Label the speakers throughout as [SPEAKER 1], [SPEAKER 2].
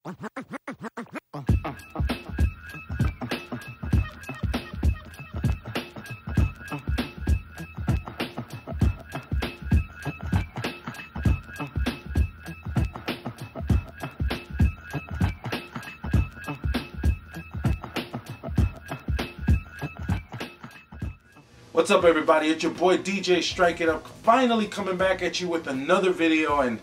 [SPEAKER 1] What's up, everybody? It's your boy DJ Strike It Up, finally coming back at you with another video. And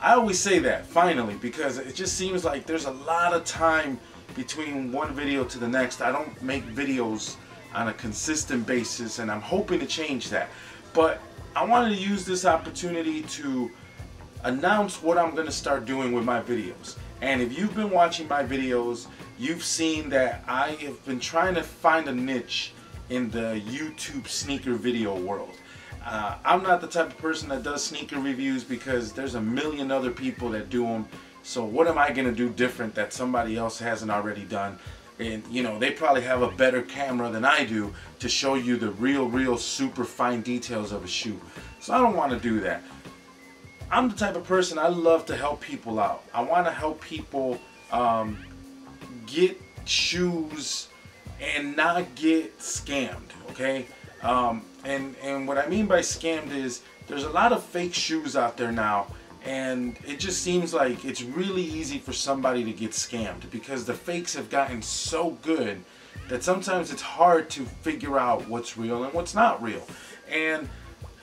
[SPEAKER 1] I always say that, finally, because it just seems like there's a lot of time between one video to the next. I don't make videos on a consistent basis, and I'm hoping to change that. But I wanted to use this opportunity to announce what I'm going to start doing with my videos. And if you've been watching my videos, you've seen that I have been trying to find a niche in the YouTube sneaker video world. I'm not the type of person that does sneaker reviews because there's a million other people that do them. So what am I gonna do different that somebody else hasn't already done? And you know, they probably have a better camera than I do to show you the real super fine details of a shoe. So I don't want to do that. I'm the type of person, I love to help people out. I want to help people get shoes and not get scammed, okay? And what I mean by scammed is there's a lot of fake shoes out there now, and it just seems like it's really easy for somebody to get scammed because the fakes have gotten so good that sometimes it's hard to figure out what's real and what's not real. And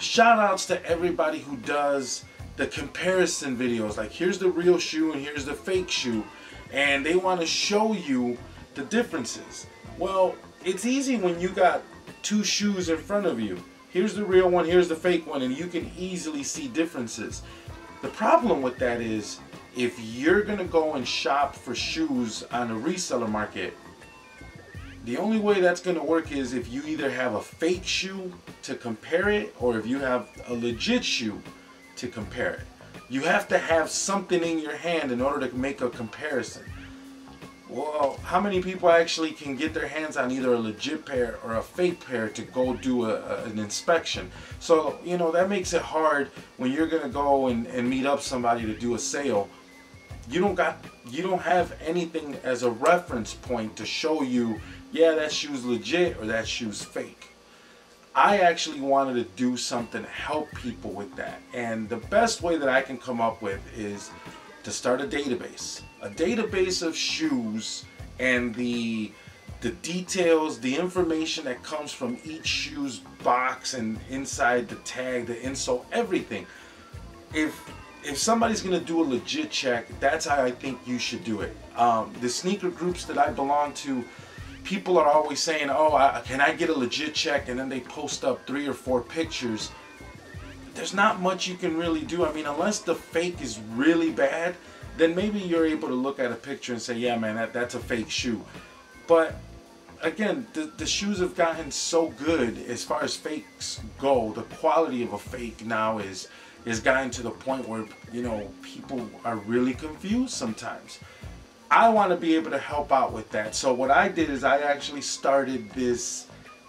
[SPEAKER 1] shout outs to everybody who does the comparison videos, like here's the real shoe and here's the fake shoe, and they want to show you the differences. Well, it's easy when you got two shoes in front of you. Here's the real one, here's the fake one, and you can easily see differences. The problem with that is if you're gonna go and shop for shoes on a reseller market, the only way that's gonna work is if you either have a fake shoe to compare it or if you have a legit shoe to compare it. You have to have something in your hand in order to make a comparison. Well, how many people actually can get their hands on either a legit pair or a fake pair to go do an inspection? So, you know, that makes it hard when you're gonna go and meet up somebody to do a sale. You don't have anything as a reference point to show you, yeah, that shoe's legit or that shoe's fake. I actually wanted to do something to help people with that. And the best way that I can come up with is to start a database. A database of shoes and the details, the information that comes from each shoe's box and inside the tag, the insole, everything. If somebody's gonna do a legit check, that's how I think you should do it. The sneaker groups that I belong to, people are always saying, oh, can I get a legit check? And then they post up 3 or 4 pictures. There's not much you can really do. I mean, unless the fake is really bad, then maybe you're able to look at a picture and say, yeah, man, that's a fake shoe. But again, the shoes have gotten so good as far as fakes go. The quality of a fake now is gotten to the point where, you know, people are really confused sometimes. I want to be able to help out with that. So what I did is I actually started this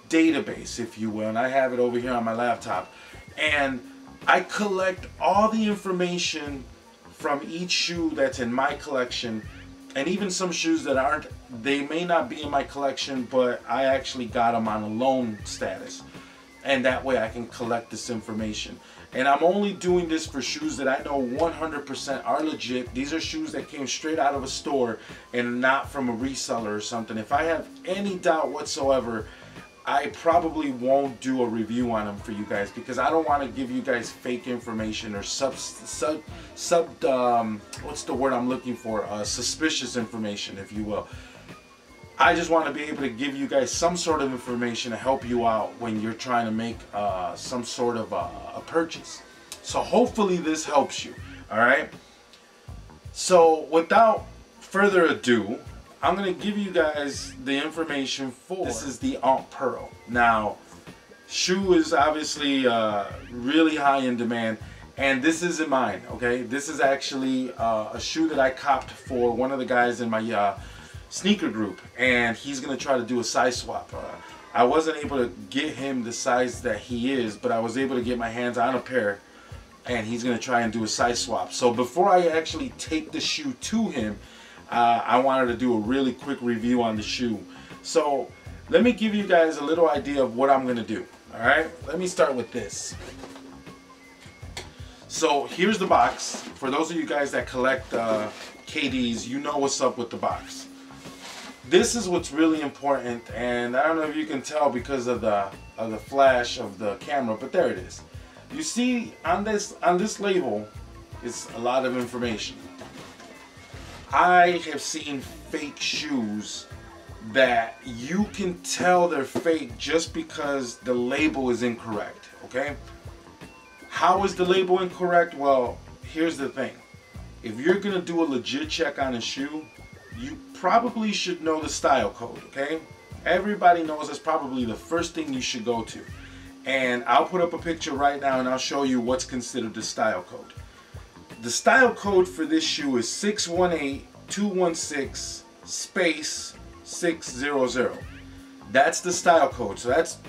[SPEAKER 1] database, if you will, and I have it over here on my laptop. And I collect all the information from each shoe that's in my collection, and even some shoes that aren't, they may not be in my collection, but I actually got them on a loan status. And that way I can collect this information. And I'm only doing this for shoes that I know 100% are legit. These are shoes that came straight out of a store and not from a reseller or something. If I have any doubt whatsoever, I probably won't do a review on them for you guys because I don't want to give you guys fake information or what's the word I'm looking for? Suspicious information, if you will. I just want to be able to give you guys some sort of information to help you out when you're trying to make some sort of a purchase. So hopefully this helps you, all right? So without further ado, I'm going to give you guys the information for, this is the Aunt Pearl. Now, shoe is obviously really high in demand, and this isn't mine, okay? This is actually a shoe that I copped for one of the guys in my sneaker group, and he's going to try to do a size swap. I wasn't able to get him the size that he is, but I was able to get my hands on a pair, and he's going to try and do a size swap. So before I actually take the shoe to him, I wanted to do a really quick review on the shoe. So let me give you guys a little idea of what I'm going to do. All right, let me start with this. So here's the box. For those of you guys that collect KDs, you know what's up with the box. This is what's really important, and I don't know if you can tell because of the flash of the camera, but there it is. You see on this label is a lot of information. I have seen fake shoes that you can tell they're fake just because the label is incorrect, okay? How is the label incorrect? Well, here's the thing. If you're gonna do a legit check on a shoe, you probably should know the style code, okay? Everybody knows that's probably the first thing you should go to. And I'll put up a picture right now and I'll show you what's considered the style code. The style code for this shoe is 618216 space 600. That's the style code. So that's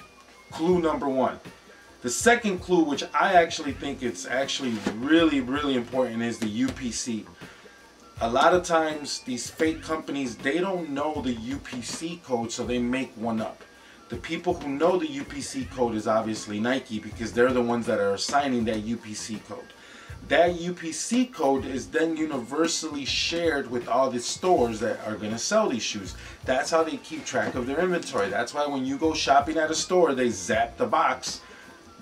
[SPEAKER 1] clue number one. The second clue, which I actually think it's actually really important, is the UPC. A lot of times these fake companies, they don't know the UPC code, so they make one up. The people who know the UPC code is obviously Nike, because they're the ones that are assigning that UPC code. That UPC code is then universally shared with all the stores that are going to sell these shoes. That's how they keep track of their inventory. That's why when you go shopping at a store, they zap the box.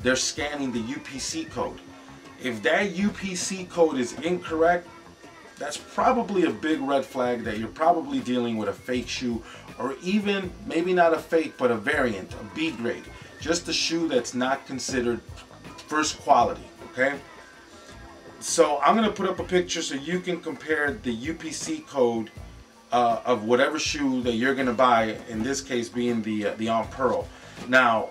[SPEAKER 1] They're scanning the UPC code. If that UPC code is incorrect, that's probably a big red flag that you're probably dealing with a fake shoe, or even maybe not a fake, but a variant, a B grade. Just a shoe that's not considered first quality, okay? So I'm going to put up a picture so you can compare the UPC code of whatever shoe that you're going to buy, in this case being the On Pearl. Now,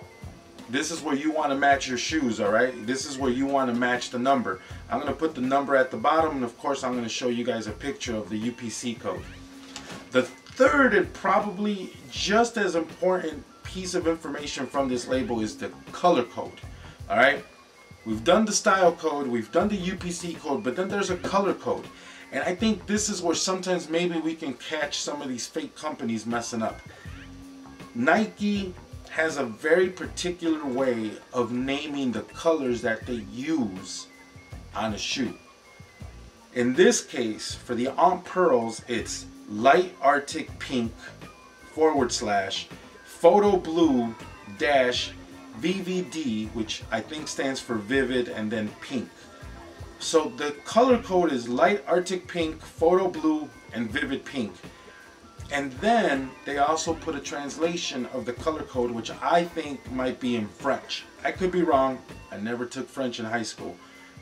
[SPEAKER 1] this is where you want to match your shoes, all right? This is where you want to match the number. I'm going to put the number at the bottom, and of course I'm going to show you guys a picture of the UPC code. The third and probably just as important piece of information from this label is the color code, all right? We've done the style code, we've done the UPC code, but then there's a color code. And I think this is where sometimes maybe we can catch some of these fake companies messing up. Nike has a very particular way of naming the colors that they use on a shoe. In this case, for the On Pearls, it's light Arctic pink / photo blue dash VVD, which I think stands for vivid, and then pink. So the color code is light Arctic pink, photo blue, and vivid pink. And then they also put a translation of the color code, which I think might be in French. I could be wrong. I never took French in high school.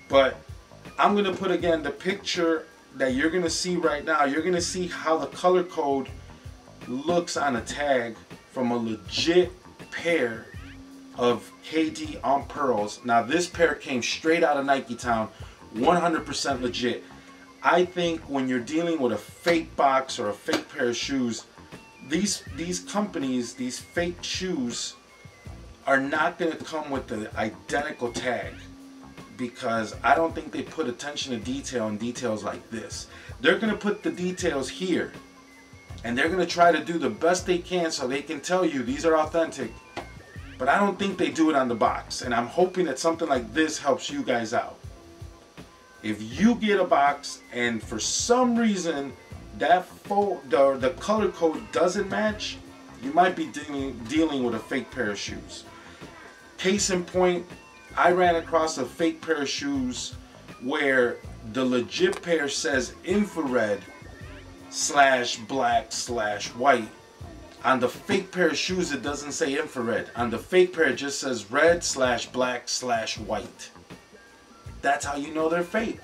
[SPEAKER 1] But I'm going to put again the picture that you're going to see right now. You're going to see how the color code looks on a tag from a legit pair of KD On Pearls. Now this pair came straight out of Nike Town, 100% legit. I think when you're dealing with a fake box or a fake pair of shoes, these companies, these fake shoes, are not going to come with the identical tag, because I don't think they put attention to detail in details like this. They're going to put the details here, and they're going to try to do the best they can so they can tell you these are authentic, but I don't think they do it on the box, and I'm hoping that something like this helps you guys out. If you get a box and for some reason that the color code doesn't match, you might be dealing with a fake pair of shoes. Case in point, I ran across a fake pair of shoes where the legit pair says infrared / black / white. On the fake pair of shoes it doesn't say infrared. On the fake pair it just says red / black / white. That's how you know they're fake,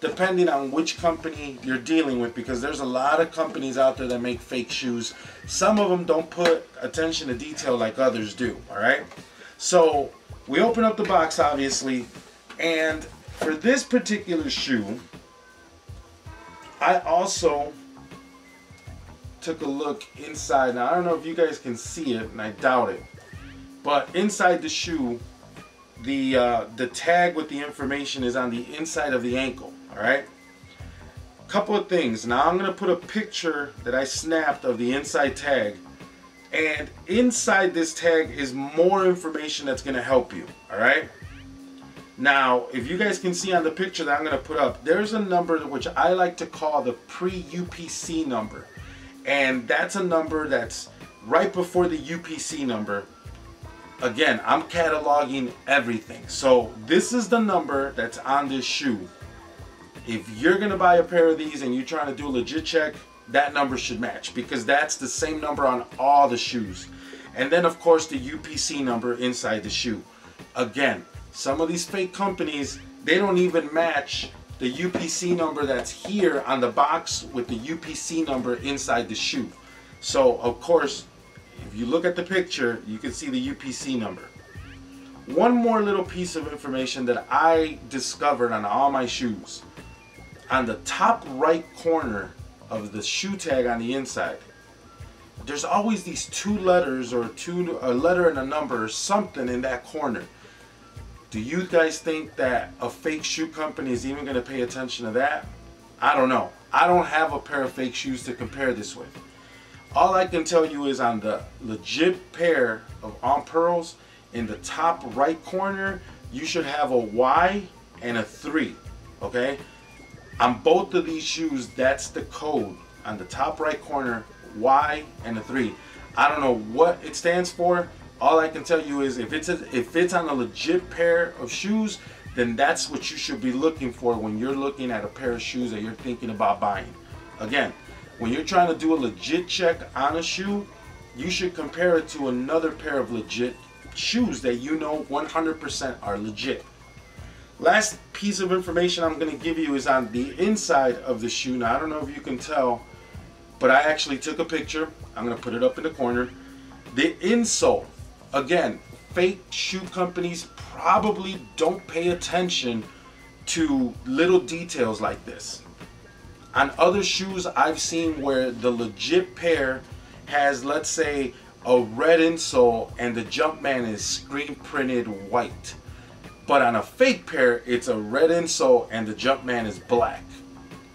[SPEAKER 1] depending on which company you're dealing with, because there's a lot of companies out there that make fake shoes. Some of them don't put attention to detail like others do, all right? So we open up the box, obviously, and for this particular shoe, I also took a look inside. Now I don't know if you guys can see it, and I doubt it, but inside the shoe, the tag with the information is on the inside of the ankle, all right? Couple of things. Now I'm going to put a picture that I snapped of the inside tag, and inside this tag is more information that's going to help you. Alright, now if you guys can see on the picture that I'm going to put up, there's a number which I like to call the pre-UPC number, and that's a number that's right before the UPC number. Again, I'm cataloging everything, so this is the number that's on this shoe. If you're gonna buy a pair of these and you're trying to do a legit check, that number should match, because that's the same number on all the shoes. And then of course the UPC number inside the shoe. Again, some of these fake companies, they don't even match the UPC number that's here on the box with the UPC number inside the shoe. So of course, if you look at the picture, you can see the UPC number. One more little piece of information that I discovered on all my shoes. On the top right corner of the shoe tag on the inside, there's always these two letters, or a letter and a number or something in that corner. Do you guys think that a fake shoe company is even going to pay attention to that? I don't know. I don't have a pair of fake shoes to compare this with. All I can tell you is on the legit pair of On Pearls, in the top right corner, you should have a Y and a 3, okay? On both of these shoes, that's the code. On the top right corner, Y and a 3. I don't know what it stands for. All I can tell you is if it's on a legit pair of shoes, then that's what you should be looking for when you're looking at a pair of shoes that you're thinking about buying. Again, when you're trying to do a legit check on a shoe, you should compare it to another pair of legit shoes that you know 100% are legit. Last piece of information I'm going to give you is on the inside of the shoe. Now I don't know if you can tell, but I actually took a picture. I'm going to put it up in the corner. The insole. Again, fake shoe companies probably don't pay attention to little details like this. On other shoes I've seen where the legit pair has, let's say, a red insole and the Jumpman is screen printed white. But on a fake pair, it's a red insole and the Jumpman is black.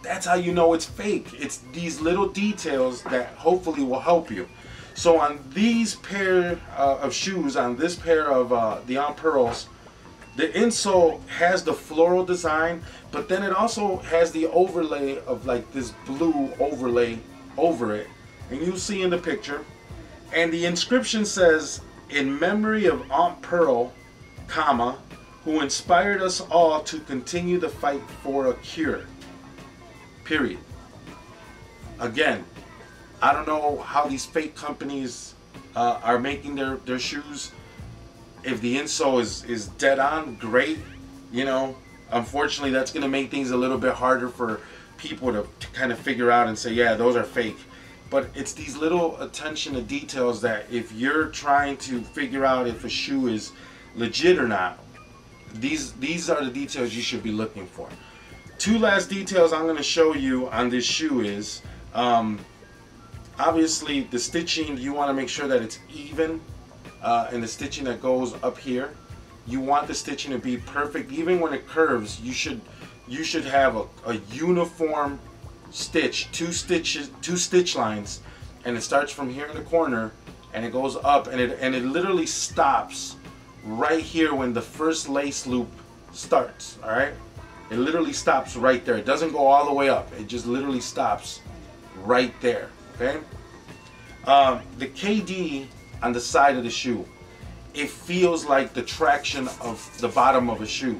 [SPEAKER 1] That's how you know it's fake. It's these little details that hopefully will help you. So on these pair of shoes, on this pair of the On Pearls, the insole has the floral design, but then it also has the overlay of like this blue overlay over it. And you'll see in the picture. And the inscription says, "In memory of Aunt Pearl, comma, who inspired us all to continue the fight for a cure." Period. Again, I don't know how these fake companies are making their shoes. If the insole is dead on, great. You know, unfortunately that's going to make things a little bit harder for people to kind of figure out and say, yeah, those are fake. But it's these little attention to details that if you're trying to figure out if a shoe is legit or not, these are the details you should be looking for. Two last details I'm going to show you on this shoe is obviously the stitching. You want to make sure that it's even, and the stitching that goes up here, you want the stitching to be perfect. Even when it curves, you should have a uniform stitch, two stitch lines, and it starts from here in the corner and it goes up, and it literally stops right here when the first lace loop starts. All right, it literally stops right there. It doesn't go all the way up, it just literally stops right there. Okay, the KD on the side of the shoe, it feels like the traction of the bottom of a shoe.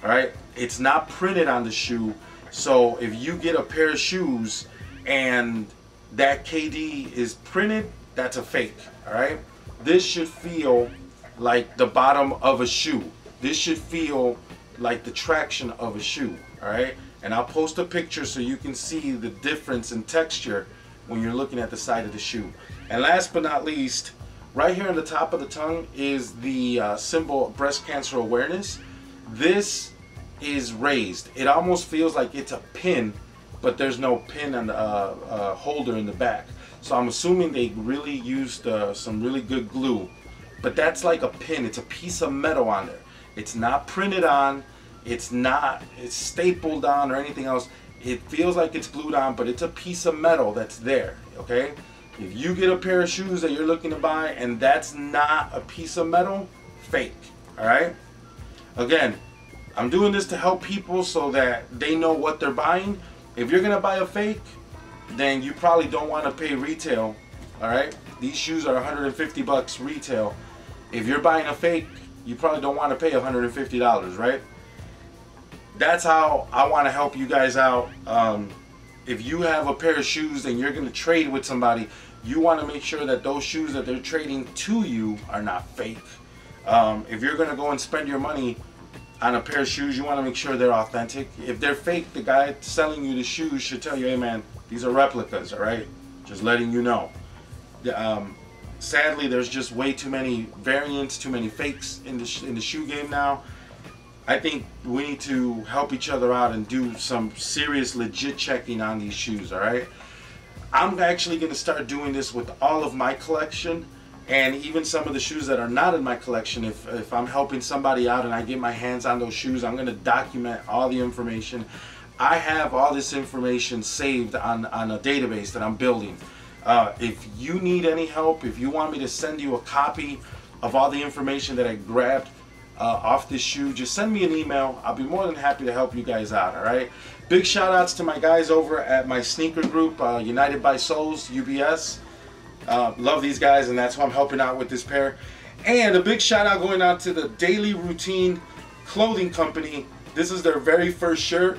[SPEAKER 1] All right, it's not printed on the shoe. So if you get a pair of shoes and that KD is printed, that's a fake. All right, this should feel like the bottom of a shoe. This should feel like the traction of a shoe. All right, and I'll post a picture so you can see the difference in texture when you're looking at the side of the shoe. And last but not least, right here on the top of the tongue is the symbol of breast cancer awareness. This is raised. It almost feels like it's a pin, but there's no pin on the holder in the back. So I'm assuming they really used some really good glue. But that's like a pin. It's a piece of metal on there. It's not printed on. It's stapled on or anything else. It feels like it's glued on, but it's a piece of metal that's there, okay? If you get a pair of shoes that you're looking to buy and that's not a piece of metal, fake, all right? Again, I'm doing this to help people so that they know what they're buying. If you're gonna buy a fake, then you probably don't want to pay retail, all right? These shoes are 150 bucks retail. If you're buying a fake, you probably don't want to pay $150, right? That's how I want to help you guys out. If you have a pair of shoes and you're going to trade with somebody, you want to make sure that those shoes that they're trading to you are not fake. If you're going to go and spend your money on a pair of shoes, you want to make sure they're authentic. If they're fake, the guy selling you the shoes should tell you, hey man, these are replicas, all right? Just letting you know. Sadly, there's just way too many variants, too many fakes in the shoe game now. I think we need to help each other out and do some serious legit checking on these shoes, all right? I'm actually going to start doing this with all of my collection, and even some of the shoes that are not in my collection. If I'm helping somebody out and I get my hands on those shoes, I'm going to document all the information. I have all this information saved on a database that I'm building. If you need any help, if you want me to send you a copy of all the information that I grabbed off this shoe, just send me an email. I'll be more than happy to help you guys out, all right? Big shout outs to my guys over at my sneaker group, United by Soles, UBS. Love these guys, and that's who I'm helping out with this pair. And a big shout out going out to the Daily Routine clothing company. This is their very first shirt.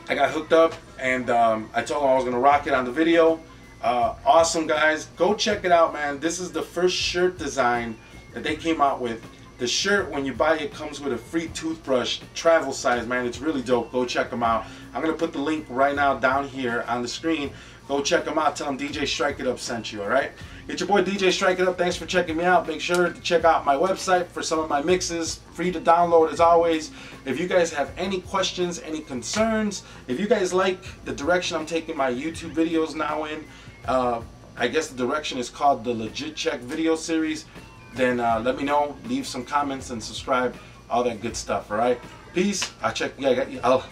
[SPEAKER 1] I got hooked up, and I told them I was going to rock it on the video. Awesome guys, go check it out, man. This is the first shirt design that they came out with. The shirt, when you buy it, comes with a free toothbrush, travel size, man. It's really dope. Go check them out. I'm gonna put the link right now down here on the screen. Go check them out. Tell them DJ Strike It Up sent you, all right? It's your boy DJ Strike It Up. Thanks for checking me out. Make sure to check out my website for some of my mixes. Free to download as always. If you guys have any questions, any concerns, if you guys like the direction I'm taking my YouTube videos now in, I guess the direction is called the Legit Check video series, then let me know. Leave some comments and subscribe. All that good stuff, all right? Peace. I'll check you guys.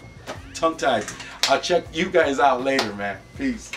[SPEAKER 1] Tongue-tied. I'll check you guys out later, man. Peace.